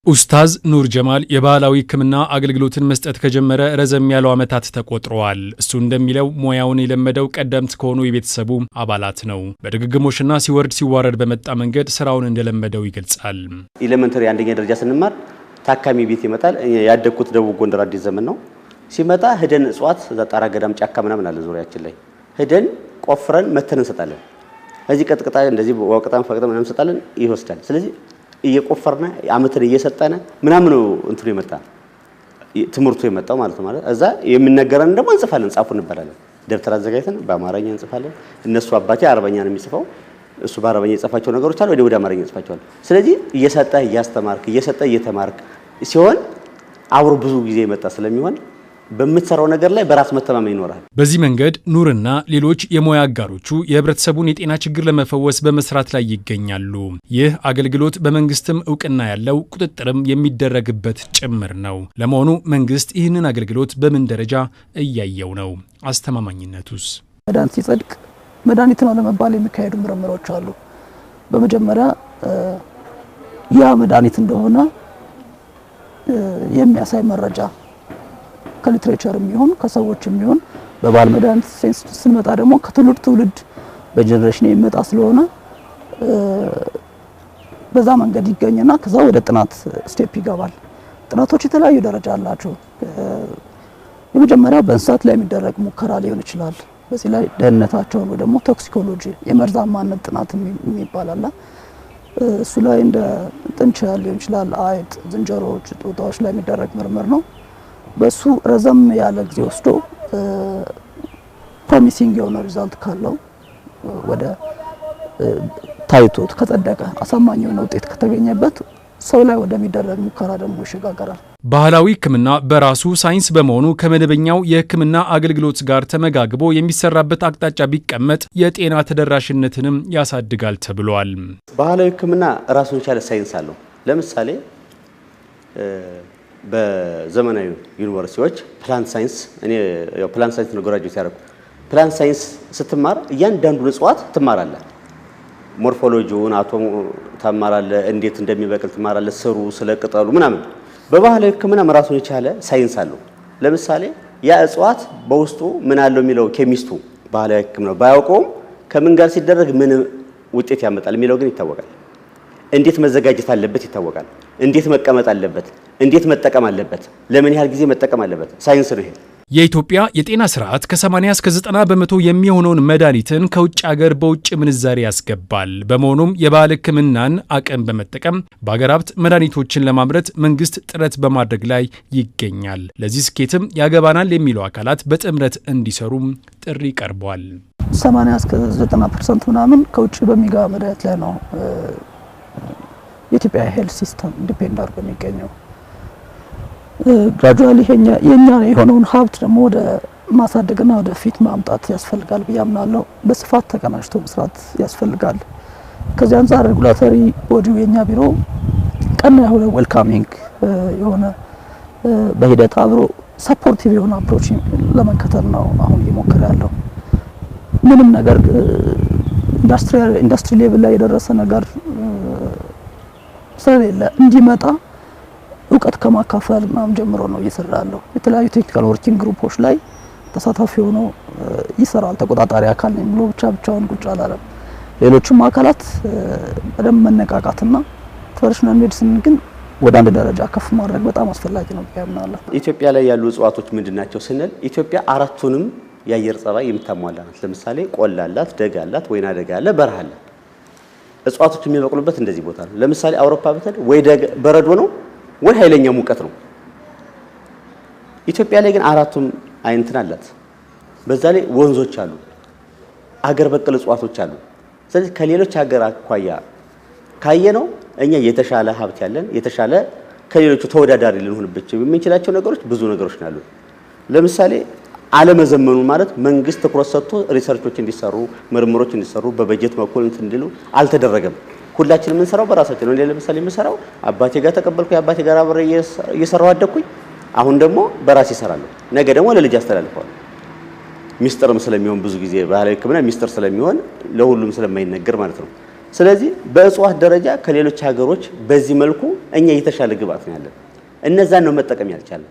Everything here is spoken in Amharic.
ኡስታዝ ኑር ጀማል የባህላዊ ሕክምና አገልግሎትን መስጠት ከጀመረ ረዘም ያለው ዓመታት ተቆጥረዋል። እሱ እንደሚለው ሙያውን የለመደው ቀደምት ከሆኑ የቤተሰቡ አባላት ነው። በድግግሞሽና ሲወርድ ሲዋረድ በመጣ መንገድ ስራውን እንደለመደው ይገልጻል። ኤሌመንተሪ አንደኛ ደረጃ ስንማር ታካሚ ቤት ይመጣል። ያደኩት ደቡብ ጎንደር አዲስ ዘመን ነው። ሲመጣ ሄደን እጽዋት ጣራ ገዳም ጫካ ምናምን አለ ዙሪያችን ላይ ሄደን ቆፍረን መተን እንሰጣለን። እዚህ ቀጥቅጣ እንደዚህ ወቅታን ፈቅጠን ምናምን እንሰጣለን ይወስዳል። ስለዚህ እየቆፈርና አመትን እየሰጠነ ምናምን ነው እንትሩ ይመጣ ትምርቱ ይመጣው ማለት ነው። ማለት እዛ የሚነገረን ደግሞ እንጽፋለን ጻፉ እንባላለን። ደብተር አዘጋጅተን በአማርኛ እንጽፋለን። እነሱ አባቴ አረበኛ ነው የሚጽፈው እሱ በአረበኛ የጻፋቸው ነገሮች አሉ ወደ አማርኛ ጽፋቸዋል። ስለዚህ እየሰጠ እያስተማርክ እየሰጠ እየተማርክ ሲሆን አብሮ ብዙ ጊዜ ይመጣ ስለሚሆን በመተሰራው ነገር ላይ በራስ መተማመን ይኖራል። በዚህ መንገድ ኑርና ሌሎች የሙያ አጋሮቹ የህብረተሰቡን የጤና ችግር ለመፈወስ በመስራት ላይ ይገኛሉ። ይህ አገልግሎት በመንግስትም እውቅና ያለው ቁጥጥርም የሚደረግበት ጭምር ነው። ለመሆኑ መንግስት ይህንን አገልግሎት በምን ደረጃ እያየው ነው? አስተማማኝነቱስ? መድኃኒት ሲጸድቅ መድኃኒት ነው ለመባል የሚካሄዱ ምርምሮች አሉ። በመጀመሪያ ያ መድኃኒት እንደሆነ የሚያሳይ መረጃ ከሊትሬቸርም ይሁን ከሰዎችም ይሁን በባህል መድኃኒት ሳይንስ ስንመጣ ደግሞ ከትውልድ ትውልድ በጀነሬሽን የሚመጣ ስለሆነ በዛ መንገድ ይገኝና ከዛ ወደ ጥናት ስቴፕ ይገባል። ጥናቶች የተለያዩ ደረጃ አላቸው። የመጀመሪያው በእንስሳት ላይ የሚደረግ ሙከራ ሊሆን ይችላል። በዚህ ላይ ደህንነታቸውን ወይ ደግሞ ቶክሲኮሎጂ የመርዛማነት ጥናት የሚባል አለ። እሱ ላይ እንደ ጥንቸል ሊሆን ይችላል፣ አይጥ፣ ዝንጀሮዎች፣ ጦጣዎች ላይ የሚደረግ ምርምር ነው። በሱ ረዘም ያለ ጊዜ ወስዶ ፕሮሚሲንግ የሆነ ሪዛልት ካለው ወደ ታይቶት ከጸደቀ አሳማኝ የሆነ ውጤት ከተገኘበት ሰው ላይ ወደሚደረግ ሙከራ ደግሞ ይሸጋገራል። ባህላዊ ሕክምና በራሱ ሳይንስ በመሆኑ ከመደበኛው የሕክምና አገልግሎት ጋር ተመጋግቦ የሚሰራበት አቅጣጫ ቢቀመጥ የጤና ተደራሽነትንም ያሳድጋል ተብሏል። ባህላዊ ሕክምና ራሱን የቻለ ሳይንስ አለው። ለምሳሌ በዘመናዊ ዩኒቨርሲቲዎች ፕላንት ሳይንስ እኔ ያው ፕላንት ሳይንስ ነው ግራጁዌት ያደረኩ። ፕላንት ሳይንስ ስትማር እያንዳንዱን እጽዋት ትማራለህ። ሞርፎሎጂውን አቶም ትማራለህ፣ እንዴት እንደሚበቅል ትማራለህ፣ ስሩ ስለ ቅጠሉ ምናምን። በባህላዊ ሕክምና ራሱን የቻለ ሳይንስ አለው። ለምሳሌ ያ እጽዋት በውስጡ ምን አለው የሚለው ኬሚስቱ ባህላዊ ሕክምና ባያውቀውም ከምን ጋር ሲደረግ ምን ውጤት ያመጣል የሚለው ግን ይታወቃል። እንዴት መዘጋጀት አለበት ይታወቃል። እንዴት መቀመጥ አለበት፣ እንዴት መጠቀም አለበት፣ ለምን ያህል ጊዜ መጠቀም አለበት ሳይንስ ነው ይሄ። የኢትዮጵያ የጤና ስርዓት ከ80 እስከ 90 በመቶ የሚሆነውን መድኃኒትን ከውጭ ሀገር በውጭ ምንዛሪ ያስገባል። በመሆኑም የባህል ሕክምናን አቅም በመጠቀም በአገር ሀብት መድኃኒቶችን ለማምረት መንግስት ጥረት በማድረግ ላይ ይገኛል። ለዚህ ስኬትም ያገባናል የሚሉ አካላት በጥምረት እንዲሰሩም ጥሪ ቀርቧል። 80 እስከ 90% ምናምን ከውጭ በሚገባ መድኃኒት ላይ ነው የኢትዮጵያ ሄልዝ ሲስተም ዲፔንድ አድርጎ የሚገኘው። ግራጁዋሊ የኛ የሆነውን ሀብት ደግሞ ወደ ማሳደግና ወደ ፊት ማምጣት ያስፈልጋል ብዬ አምናለሁ። በስፋት ተቀናጅቶ መስራት ያስፈልጋል። ከዚህ አንፃር ሬጉላቶሪ ቦዲው የኛ ቢሮ ቀና የሆነ ዌልካሚንግ የሆነ በሂደት አብሮ ሰፖርቲቭ የሆነ አፕሮች ለመከተል ነው አሁን እየሞከረ ያለው። ምንም ነገር ኢንዱስትሪ ሌቭል ላይ የደረሰ ነገር ስለሌለ እንዲመጣ እውቀት ከማካፈል ምናምን ጀምሮ ነው እየሰራ ያለው። የተለያዩ ቴክኒካል ወርኪንግ ግሩፖች ላይ ተሳታፊ ሆኖ ይሰራል። ተቆጣጣሪ አካል ነው ብሎ ብቻውን ቁጭ አላለም። ሌሎችም አካላት በደንብ መነቃቃትና ትራዲሽናል ሜዲሲን ግን ወደ አንድ ደረጃ ከፍ ማድረግ በጣም አስፈላጊ ነው ያምናለሁ። ኢትዮጵያ ላይ ያሉ እጽዋቶች ምንድናቸው ስንል ኢትዮጵያ አራቱንም የአየር ጸባይ የምታሟላ ናት። ለምሳሌ ቆላ አላት፣ ደጋ አላት፣ ወይና ደጋ አለ፣ በረሃ አለ። እጽዋቶች የሚበቅሉበት እንደዚህ ቦታ ነው። ለምሳሌ አውሮፓ ብትሄድ ወይ በረዶ ነው ወይ ኃይለኛ ሙቀት ነው። ኢትዮጵያ ላይ ግን አራቱም አይነትን አላት። በዛ ላይ ወንዞች አሉ፣ አገር በቀል እጽዋቶች አሉ። ስለዚህ ከሌሎች ሀገር አኳያ ካየነው እኛ የተሻለ ሀብት ያለን የተሻለ ከሌሎቹ ተወዳዳሪ ልንሆንባቸው የምንችላቸው ነገሮች ብዙ ነገሮች ናሉ። ለምሳሌ አለመዘመኑ ማለት መንግስት ትኩረት ሰጥቶ ሪሰርቾች እንዲሰሩ ምርምሮች እንዲሰሩ በበጀት በኩል እንዲሉ አልተደረገም። ሁላችንም የምንሰራው በራሳችን ነው። ለምሳሌ የምንሰራው አባቴ ጋር ተቀበልኩ፣ አባቴ ጋር አብሬ እየሰራው አደኩኝ። አሁን ደግሞ በራሴ እሰራለሁ፣ ነገ ደግሞ ለልጅ አስተላልፈዋል። ሚስጥርም ስለሚሆን ብዙ ጊዜ ባህላዊ ሕክምና ሚስጥር ስለሚሆን ለሁሉም ስለማይነገር ማለት ነው። ስለዚህ በእጽዋት ደረጃ ከሌሎች ሀገሮች በዚህ መልኩ እኛ የተሻለ ግብዓት ነው ያለን። እነዛን ነው መጠቀም ያልቻለ።